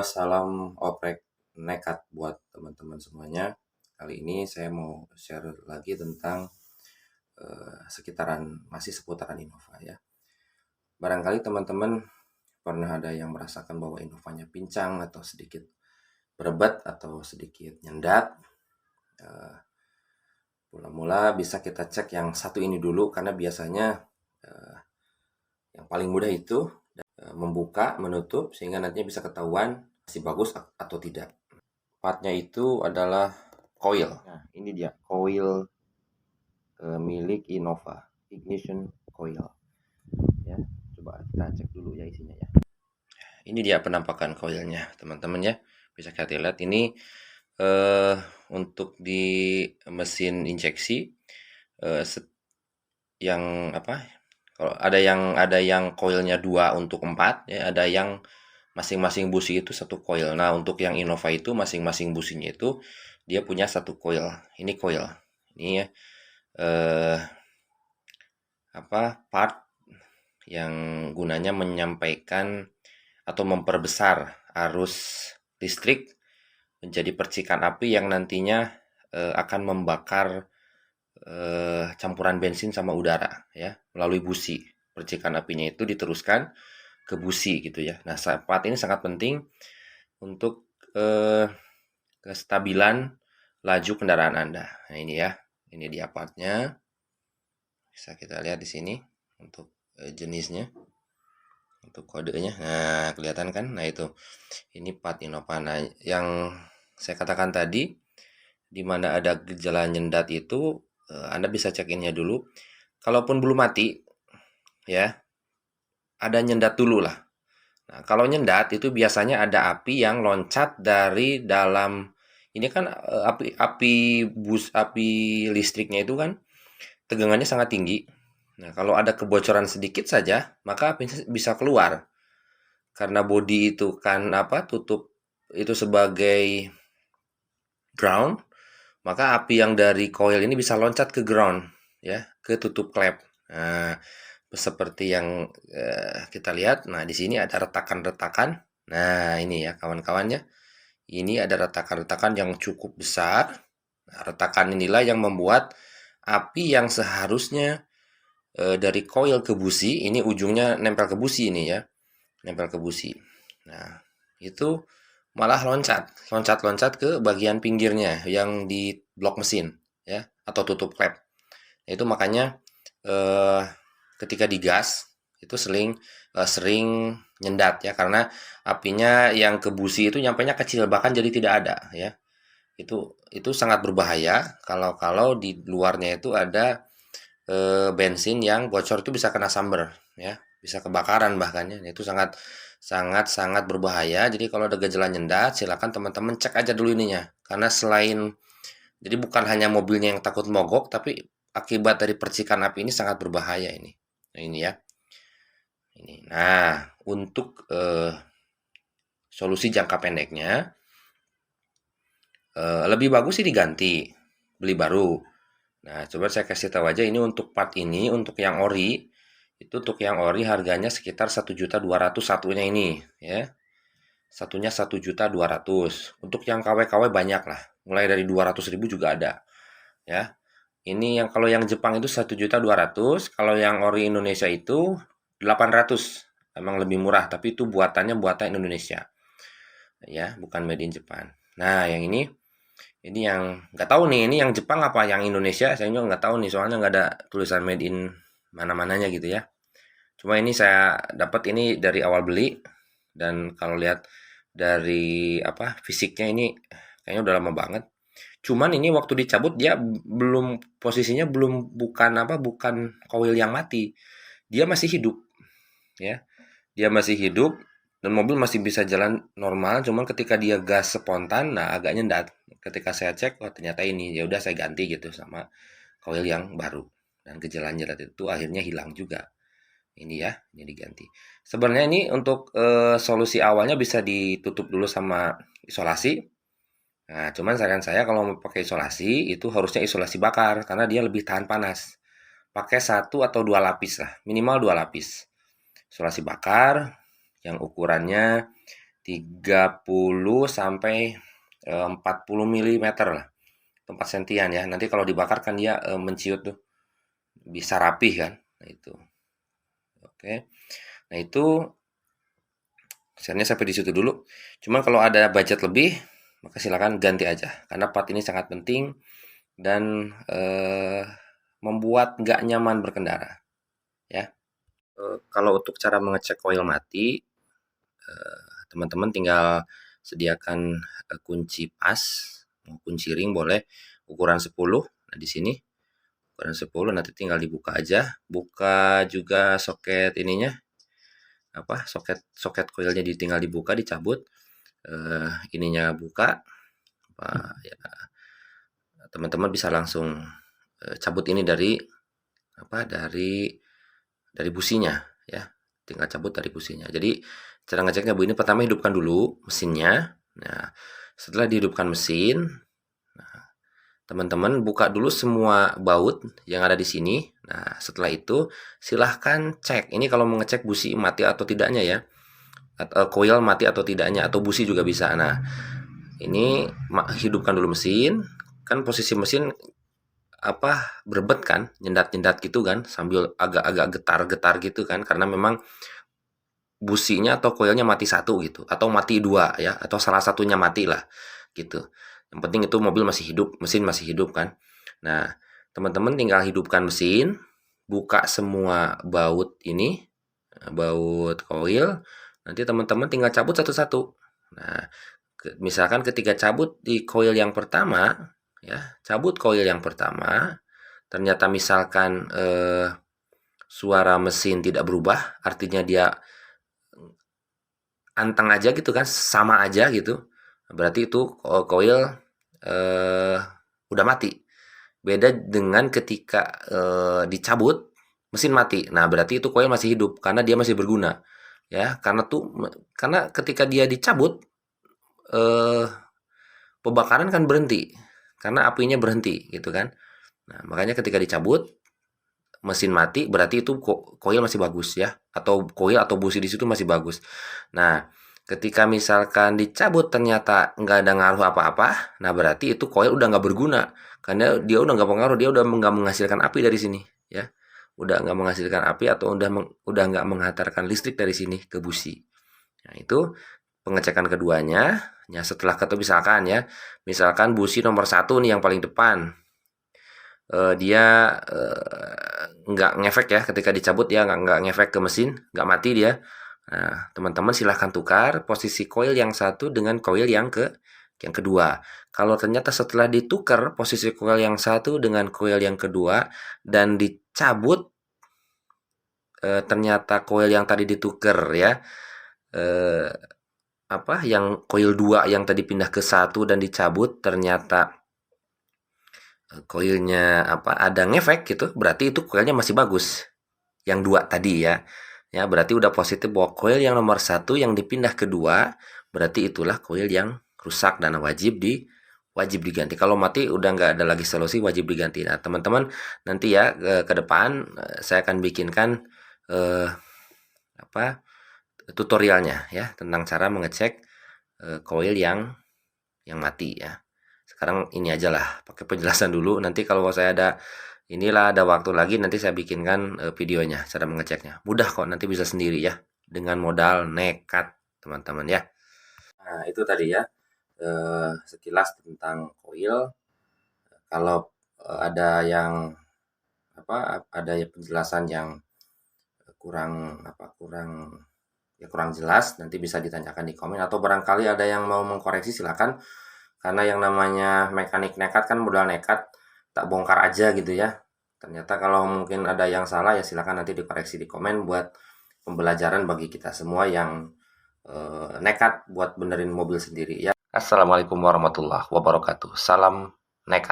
Salam oprek nekat buat teman-teman semuanya. Kali ini saya mau share lagi tentang masih seputaran Innova ya. Barangkali teman-teman pernah ada yang merasakan bahwa Innovanya pincang atau sedikit berebet atau sedikit nyendat. Eh, Mula-mula bisa kita cek yang satu ini dulu karena biasanya eh, yang paling mudah itu membuka, menutup sehingga nantinya bisa ketahuan masih bagus atau tidak. Partnya itu adalah coil. Nah, ini dia coil milik Innova, ignition coil. Ya, coba kita cek dulu ya isinya ya. Ini dia penampakan coilnya, teman-teman ya. Bisa kita lihat ini eh, untuk di mesin injeksi eh, yang apa? Kalau ada yang coilnya 2 untuk 4 ya, ada yang masing-masing busi itu satu coil. Nah, untuk yang Innova itu masing-masing businya itu dia punya satu coil. Ini coil. Ini ya eh, part yang gunanya menyampaikan atau memperbesar arus listrik menjadi percikan api yang nantinya akan membakar campuran bensin sama udara ya melalui busi. Percikan apinya itu diteruskan ke busi gitu ya. Nah, part ini sangat penting untuk kestabilan laju kendaraan Anda. Nah, ini ya. Ini dia partnya. Bisa kita lihat di sini untuk jenisnya, untuk kodenya. Nah, kelihatan kan? Nah, itu. Ini part Innova. Nah, yang saya katakan tadi, di mana ada gejala nyendat itu, Anda bisa cekinnya dulu. Kalaupun belum mati, ya, ada nyendat dulu lah. Nah, kalau nyendat itu biasanya ada api yang loncat dari dalam. Ini kan api listriknya itu kan tegangannya sangat tinggi. Nah, kalau ada kebocoran sedikit saja, maka api bisa keluar. Karena bodi itu kan tutup itu sebagai ground, maka api yang dari coil ini bisa loncat ke ground ya, ke tutup klep. Nah, seperti yang kita lihat. Nah, di sini ada retakan-retakan. Nah, ini ya kawan-kawannya. Ini ada retakan-retakan yang cukup besar. Nah, retakan inilah yang membuat api yang seharusnya dari coil ke busi, ini ujungnya nempel ke busi ini ya, nempel ke busi. Nah, itu malah loncat-loncat ke bagian pinggirnya yang di blok mesin ya, atau tutup klep. Itu makanya eh, ketika digas itu sering nyendat ya, karena apinya yang ke busi itu nyampainya kecil, bahkan jadi tidak ada ya. Itu sangat berbahaya kalau di luarnya itu ada bensin yang bocor, itu bisa kena samber ya, bisa kebakaran bahkan ya. Itu sangat sangat sangat berbahaya. Jadi kalau ada gejala nyendat, silakan teman-teman cek aja dulu ininya, karena jadi bukan hanya mobilnya yang takut mogok, tapi akibat dari percikan api ini sangat berbahaya ini. Nah, ini ya. Ini. Nah, untuk solusi jangka pendeknya lebih bagus sih diganti, beli baru. Nah, coba saya kasih tahu aja ini untuk part ini, untuk yang ori. Itu untuk yang ori harganya sekitar 1.200.000 satunya ini ya. Satunya 1.200.000. Untuk yang KW-KW banyak lah. Mulai dari 200.000 juga ada ya. Ini yang kalau yang Jepang itu 1.200.000, kalau yang ori Indonesia itu 800. Emang lebih murah, tapi itu buatannya buatan Indonesia. Ya, bukan made in Japan. Nah, yang ini yang nggak tahu nih, ini yang Jepang apa yang Indonesia, saya juga nggak tahu nih, soalnya nggak ada tulisan made in mana-mananya gitu ya. Cuma ini saya dapat ini dari awal beli, dan kalau lihat dari fisiknya ini kayaknya udah lama banget. Cuman ini waktu dicabut dia belum, posisinya belum, bukan koil yang mati. Dia masih hidup ya. Dia masih hidup dan mobil masih bisa jalan normal, cuman ketika dia gas spontan, nah agak nyendat. Ketika saya cek, oh ternyata ini, ya udah saya ganti gitu sama koil yang baru. Dan gejala nyendat itu akhirnya hilang juga. Ini ya, ini diganti. Sebenarnya ini untuk solusi awalnya bisa ditutup dulu sama isolasi. Nah, cuman saran saya kalau mau pakai isolasi itu harusnya isolasi bakar karena dia lebih tahan panas. Pakai satu atau dua lapis lah, minimal dua lapis. Isolasi bakar yang ukurannya 30 sampai 40 milimeter lah, 4 sentian ya. Nanti kalau dibakar kan dia menciut tuh, bisa rapih kan. Nah itu. Oke. Nah itu share-nya sampai di situ dulu. Cuma kalau ada budget lebih, maka silakan ganti aja. Karena part ini sangat penting dan membuat nggak nyaman berkendara. Ya. Kalau untuk cara mengecek koil mati, teman-teman tinggal sediakan kunci pas, mau kunci ring boleh, ukuran 10. Nah, di sini ukuran 10 nanti tinggal dibuka aja. Buka juga soket ininya, soket koilnya tinggal dibuka, dicabut, ininya buka, ya, teman-teman bisa langsung cabut ini dari dari businya ya, tinggal cabut dari businya. Jadi cara ngeceknya Bu, ini pertama hidupkan dulu mesinnya. Nah, setelah dihidupkan mesin, teman-teman buka dulu semua baut yang ada di sini. Nah, setelah itu silahkan cek. Ini kalau mau ngecek busi mati atau tidaknya ya, atau koil mati atau tidaknya, atau busi juga bisa. Nah, ini hidupkan dulu mesin. Kan posisi mesin berebet kan, nyendat-nyendat gitu kan, sambil agak-agak getar-getar gitu kan, karena memang businya atau koilnya mati satu gitu, atau mati dua ya, atau salah satunya mati lah gitu. Yang penting itu mobil masih hidup, mesin masih hidup kan. Nah, teman-teman tinggal hidupkan mesin, buka semua baut ini, baut koil, nanti teman-teman tinggal cabut satu-satu. Nah, misalkan ketika cabut di koil yang pertama, ya, cabut koil yang pertama, ternyata misalkan suara mesin tidak berubah, artinya dia anteng aja gitu kan, sama aja gitu, berarti itu koil udah mati. Beda dengan ketika dicabut mesin mati, nah berarti itu koil masih hidup karena dia masih berguna ya, karena ketika dia dicabut eh, pembakaran kan berhenti karena apinya berhenti gitu kan. Nah makanya ketika dicabut mesin mati berarti itu koil masih bagus ya, atau koil atau busi di situ masih bagus. Nah ketika misalkan dicabut ternyata nggak ada ngaruh apa-apa, nah berarti itu koil udah nggak berguna karena dia udah nggak pengaruh, dia udah nggak menghasilkan api dari sini ya, udah nggak menghasilkan api atau udah nggak menghantarkan listrik dari sini ke busi. Nah itu pengecekan keduanya ya, setelah misalkan busi nomor 1 nih yang paling depan, dia nggak ngefek ya, ketika dicabut ya nggak ngefek ke mesin, nggak mati dia. Nah, teman-teman silahkan tukar posisi koil yang satu dengan koil yang kedua. Kalau ternyata setelah ditukar posisi koil yang satu dengan koil yang kedua dan dicabut, ternyata koil yang tadi ditukar ya, eh, yang koil 2 yang tadi pindah ke satu dan dicabut ternyata koilnya ada ngefek gitu, berarti itu koilnya masih bagus yang dua tadi ya. Ya berarti udah positif bahwa koil yang nomor 1 yang dipindah kedua berarti itulah koil yang rusak dan wajib diganti. Kalau mati udah nggak ada lagi solusi, wajib diganti. Nah teman-teman nanti ya ke depan saya akan bikinkan eh, tutorialnya ya tentang cara mengecek koil yang mati ya. Sekarang ini aja lah pakai penjelasan dulu, nanti kalau saya ada waktu lagi nanti saya bikinkan videonya cara mengeceknya. Mudah kok, nanti bisa sendiri ya dengan modal nekat teman-teman ya. Nah itu tadi ya sekilas tentang koil. Kalau ada yang ada penjelasan yang kurang jelas, nanti bisa ditanyakan di komen, atau barangkali ada yang mau mengkoreksi silakan, karena yang namanya mekanik nekat kan modal nekat, tak bongkar aja gitu ya. Ternyata kalau mungkin ada yang salah ya silakan nanti dikoreksi di komen buat pembelajaran bagi kita semua yang nekat buat benerin mobil sendiri ya. Assalamualaikum warahmatullahi wabarakatuh. Salam nekat.